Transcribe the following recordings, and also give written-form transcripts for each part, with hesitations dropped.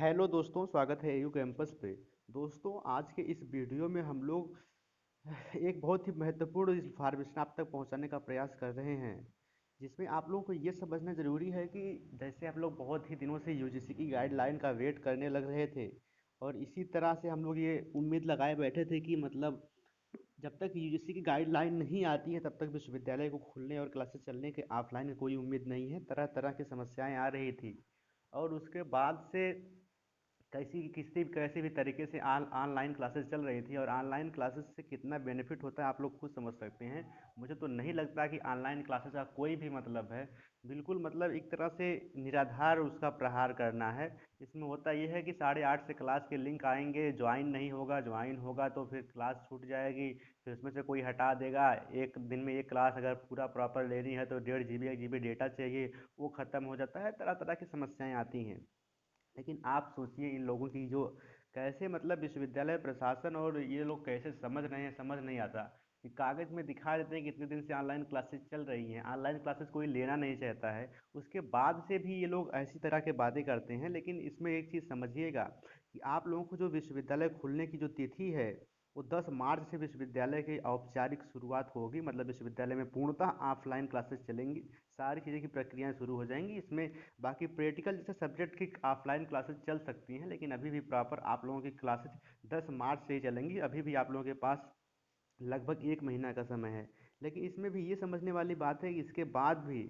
Hello दोस्तों, स्वागत है एयू कैंपस पे। दोस्तों, आज के इस वीडियो में हम लोग एक बहुत ही महत्वपूर्ण इन्फॉर्मेशन आप तक पहुंचाने का प्रयास कर रहे हैं, जिसमें आप लोगों को ये समझना ज़रूरी है कि जैसे आप लोग बहुत ही दिनों से यूजीसी की गाइडलाइन का वेट करने लग रहे थे, और इसी तरह से हम लोग ये उम्मीद लगाए बैठे थे कि मतलब जब तक यूजीसी की गाइडलाइन नहीं आती है तब तक विश्वविद्यालय को खुलने और क्लासेस चलने के ऑफलाइन की कोई उम्मीद नहीं है। तरह तरह की समस्याएं आ रही थी, और उसके बाद से कैसे भी तरीके से ऑनलाइन क्लासेस चल रही थी, और ऑनलाइन क्लासेस से कितना बेनिफिट होता है आप लोग खुद समझ सकते हैं। मुझे तो नहीं लगता कि ऑनलाइन क्लासेस का कोई भी मतलब है। बिल्कुल मतलब एक तरह से निराधार उसका प्रहार करना है। इसमें होता ये है कि 8:30 से क्लास के लिंक आएंगे, ज्वाइन नहीं होगा, ज्वाइन होगा तो फिर क्लास छूट जाएगी, फिर उसमें से कोई हटा देगा। एक दिन में एक क्लास अगर पूरा प्रॉपर लेनी है तो 1.5 GB 1 GB डेटा चाहिए, वो ख़त्म हो जाता है। तरह तरह की समस्याएं आती हैं। लेकिन आप सोचिए इन लोगों की जो कैसे मतलब विश्वविद्यालय प्रशासन और ये लोग कैसे समझ रहे हैं, समझ नहीं आता कि कागज़ में दिखा देते हैं कि इतने दिन से ऑनलाइन क्लासेस चल रही हैं, ऑनलाइन क्लासेस कोई लेना नहीं चाहता है। उसके बाद से भी ये लोग ऐसी तरह के बातें करते हैं। लेकिन इसमें एक चीज़ समझिएगा कि आप लोगों को जो विश्वविद्यालय खुलने की जो तिथि है, वो 10 मार्च से विश्वविद्यालय की औपचारिक शुरुआत होगी। मतलब विश्वविद्यालय में पूर्णतः ऑफलाइन क्लासेस चलेंगी, सारी चीज़ें की प्रक्रियाएं शुरू हो जाएंगी इसमें। बाकी प्रैक्टिकल जैसे सब्जेक्ट की ऑफलाइन क्लासेस चल सकती हैं, लेकिन अभी भी प्रॉपर आप लोगों की क्लासेस 10 मार्च से ही चलेंगी। अभी भी आप लोगों के पास लगभग 1 महीना का समय है। लेकिन इसमें भी ये समझने वाली बात है कि इसके बाद भी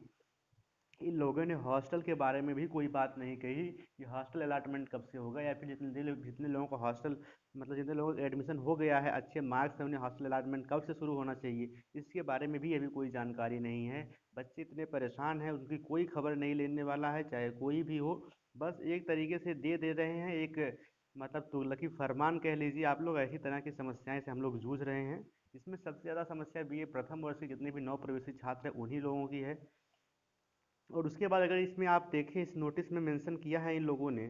इन लोगों ने हॉस्टल के बारे में भी कोई बात नहीं कही कि हॉस्टल अलॉटमेंट कब से होगा, या फिर जितने लोगों को हॉस्टल मतलब जितने लोगों का एडमिशन हो गया है अच्छे मार्क्स से, उन्हें हॉस्टल अलॉटमेंट कब से शुरू होना चाहिए, इसके बारे में भी अभी कोई जानकारी नहीं है। बच्चे इतने परेशान हैं, उनकी कोई खबर नहीं लेने वाला है, चाहे कोई भी हो। बस एक तरीके से दे दे रहे हैं, एक मतलब तुगलकी फरमान कह लीजिए आप लोग। ऐसी तरह की समस्याएं से हम लोग जूझ रहे हैं। इसमें सबसे ज़्यादा समस्या बीए प्रथम वर्ष के जितने भी नव प्रवेशी छात्र हैं उन्हीं लोगों की है। और उसके बाद अगर इसमें आप देखें, इस नोटिस में मेंशन किया है इन लोगों ने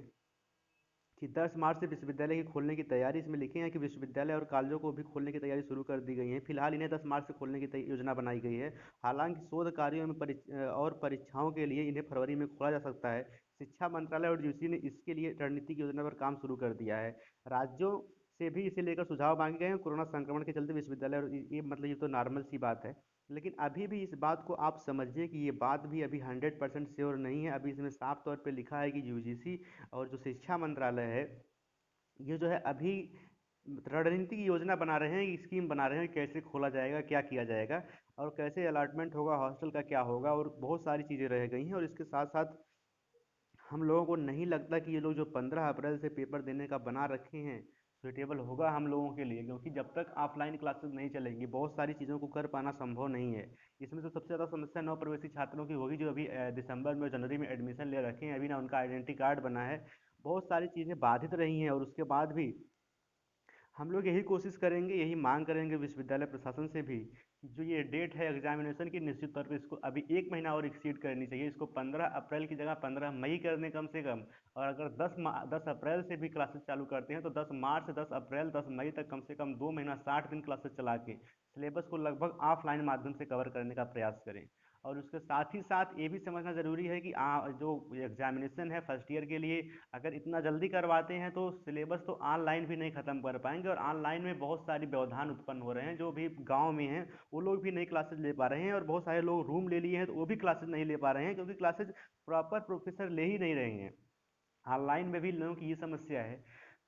कि 10 मार्च से विश्वविद्यालय की खोलने की तैयारी, इसमें लिखे हैं कि विश्वविद्यालय और कॉलेजों को भी खोलने की तैयारी शुरू कर दी गई है। फिलहाल इन्हें 10 मार्च से खोलने की योजना बनाई गई है। हालांकि शोध कार्यों में और परीक्षाओं के लिए इन्हें फरवरी में खोला जा सकता है। शिक्षा मंत्रालय और यूजीसी ने इसके लिए रणनीतिक योजना पर काम शुरू कर दिया है। राज्यों से भी इसे लेकर सुझाव मांगे गए हैं। कोरोना संक्रमण के चलते विश्वविद्यालय और ये मतलब ये तो नॉर्मल सी बात है। लेकिन अभी भी इस बात को आप समझिए कि ये बात भी अभी 100% श्योर नहीं है। अभी इसमें साफ तौर पे लिखा है कि यूजीसी और जो शिक्षा मंत्रालय है, ये जो है अभी रणनीति की योजना बना रहे हैं, स्कीम बना रहे हैं, कैसे खोला जाएगा, क्या किया जाएगा, और कैसे अलॉटमेंट होगा, हॉस्टल का क्या होगा, और बहुत सारी चीज़ें रह गई हैं। और इसके साथ साथ हम लोगों को नहीं लगता कि ये लोग जो 15 अप्रैल से पेपर देने का बना रखे हैं सुटेबल होगा हम लोगों के लिए, क्योंकि जब तक ऑफलाइन क्लासेस नहीं चलेंगी बहुत सारी चीज़ों को कर पाना संभव नहीं है। इसमें तो सबसे ज़्यादा समस्या नव प्रवेशी छात्रों की होगी, जो अभी दिसंबर में जनवरी में एडमिशन ले रखे हैं, अभी ना उनका आइडेंटिटी कार्ड बना है। बहुत सारी चीज़ें बाधित रही हैं, और उसके बाद भी हम लोग यही कोशिश करेंगे, यही मांग करेंगे विश्वविद्यालय प्रशासन से भी कि जो ये डेट है एग्जामिनेशन की, निश्चित तौर पे इसको अभी 1 महीना और एक्सीड करनी चाहिए। इसको 15 अप्रैल की जगह 15 मई कर दें कम से कम। और अगर 10 अप्रैल से भी क्लासेस चालू करते हैं तो 10 मार्च, 10 अप्रैल, 10 मई तक कम से कम 2 महीना 60 दिन क्लासेस चला के सिलेबस को लगभग ऑफलाइन माध्यम से कवर करने का प्रयास करें। और उसके साथ ही साथ ये भी समझना ज़रूरी है कि जो एग्जामिनेशन है फर्स्ट ईयर के लिए, अगर इतना जल्दी करवाते हैं तो सिलेबस तो ऑनलाइन भी नहीं ख़त्म कर पाएंगे, और ऑनलाइन में बहुत सारी व्यवधान उत्पन्न हो रहे हैं। जो भी गांव में हैं वो लोग भी नई क्लासेस ले पा रहे हैं, और बहुत सारे लोग रूम ले लिए हैं तो वो भी क्लासेस नहीं ले पा रहे हैं, क्योंकि क्लासेस प्रॉपर प्रोफेसर ले ही नहीं रहे हैं। ऑनलाइन में भी लोगों की ये समस्या है।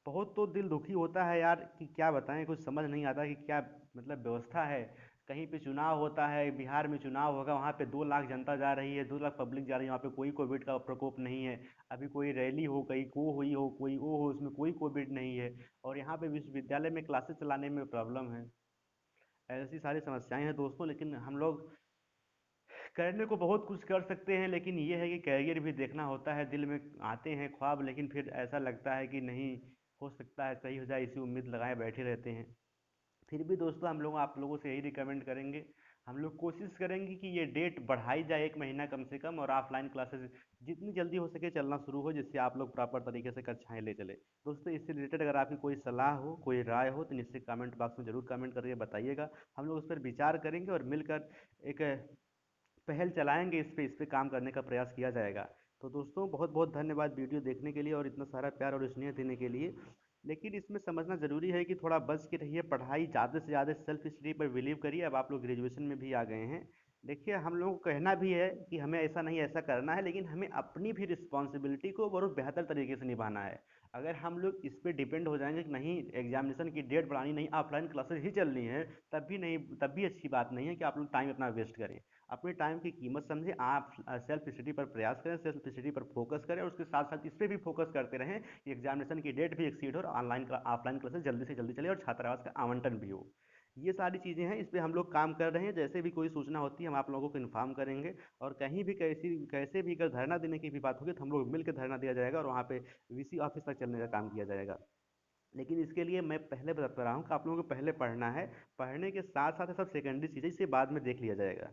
बहुत तो दिल दुखी होता है यार कि क्या बताएं, कुछ समझ नहीं आता कि क्या मतलब व्यवस्था है। कहीं पे चुनाव होता है, बिहार में चुनाव होगा, वहाँ पे 2 लाख जनता जा रही है, 2 लाख पब्लिक जा रही है, वहाँ पे कोई कोविड का प्रकोप नहीं है। अभी कोई रैली हो, कहीं को हुई हो, कोई वो हो, उसमें कोई कोविड नहीं है। और यहाँ पे विश्वविद्यालय में क्लासेस चलाने में प्रॉब्लम है। ऐसी सारी समस्याएं हैं दोस्तों। लेकिन हम लोग करने को बहुत कुछ कर सकते हैं, लेकिन ये है कि कैरियर भी देखना होता है। दिल में आते हैं ख्वाब, लेकिन फिर ऐसा लगता है कि नहीं हो सकता है सही हो जाए, इसी उम्मीद लगाए बैठे रहते हैं। फिर भी दोस्तों हम लोग आप लोगों से यही रिकमेंड करेंगे, हम लोग कोशिश करेंगे कि ये डेट बढ़ाई जाए 1 महीना कम से कम, और ऑफलाइन क्लासेस जितनी जल्दी हो सके चलना शुरू हो, जिससे आप लोग प्रॉपर तरीके से कक्षाएं ले चले। दोस्तों, इससे रिलेटेड अगर आपकी कोई सलाह हो, कोई राय हो, तो निश्चित कमेंट बॉक्स में जरूर कमेंट करके बताइएगा। हम लोग उस पर विचार करेंगे और मिलकर एक पहल चलाएंगे, इस पे काम करने का प्रयास किया जाएगा। तो दोस्तों बहुत बहुत धन्यवाद वीडियो देखने के लिए और इतना सारा प्यार और स्नेह देने के लिए। लेकिन इसमें समझना ज़रूरी है कि थोड़ा बच के रहिए, पढ़ाई ज़्यादा से ज़्यादा सेल्फ स्टडी पर बिलीव करिए। अब आप लोग ग्रेजुएशन में भी आ गए हैं। देखिए हम लोगों को कहना भी है कि हमें ऐसा नहीं ऐसा करना है, लेकिन हमें अपनी भी रिस्पॉन्सिबिलिटी को बहुत बेहतर तरीके से निभाना है। अगर हम लोग इस पे डिपेंड हो जाएंगे कि नहीं एग्जामिनेशन की डेट बढ़ानी, नहीं ऑफलाइन क्लासेस ही चलनी है, तब भी नहीं, तब भी अच्छी बात नहीं है कि आप लोग टाइम अपना वेस्ट करें। अपने टाइम की कीमत समझें, आप सेल्फ स्टडी पर प्रयास करें, सेल्फ स्टडी पर फोकस करें और उसके साथ साथ इस पर भी फोकस करते रहें कि एग्जामिनेशन की डेट भी एक्सीड हो और ऑनलाइन ऑफलाइन क्लासेस जल्दी से जल्दी चले और छात्रावास का आवंटन भी हो। ये सारी चीज़ें हैं, इस पे हम लोग काम कर रहे हैं। जैसे भी कोई सूचना होती है हम आप लोगों को इन्फॉर्म करेंगे। और कहीं भी कैसे भी अगर धरना देने की भी बात होगी तो हम लोग मिल के धरना दिया जाएगा और वहाँ पे वीसी ऑफिस तक चलने का काम किया जाएगा। लेकिन इसके लिए मैं पहले बता रहा हूँ कि आप लोगों को पहले पढ़ना है। पढ़ने के साथ साथ ये सब सेकेंडरी चीज़ें, इसे बाद में देख लिया जाएगा।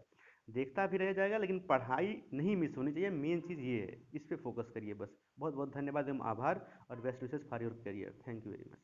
देखता भी रह जाएगा, लेकिन पढ़ाई नहीं मिस होनी चाहिए, मेन चीज़ ये है। इस पे फोकस करिए बस। बहुत बहुत धन्यवाद एवं आभार और best wishes for your career. Thank you very much.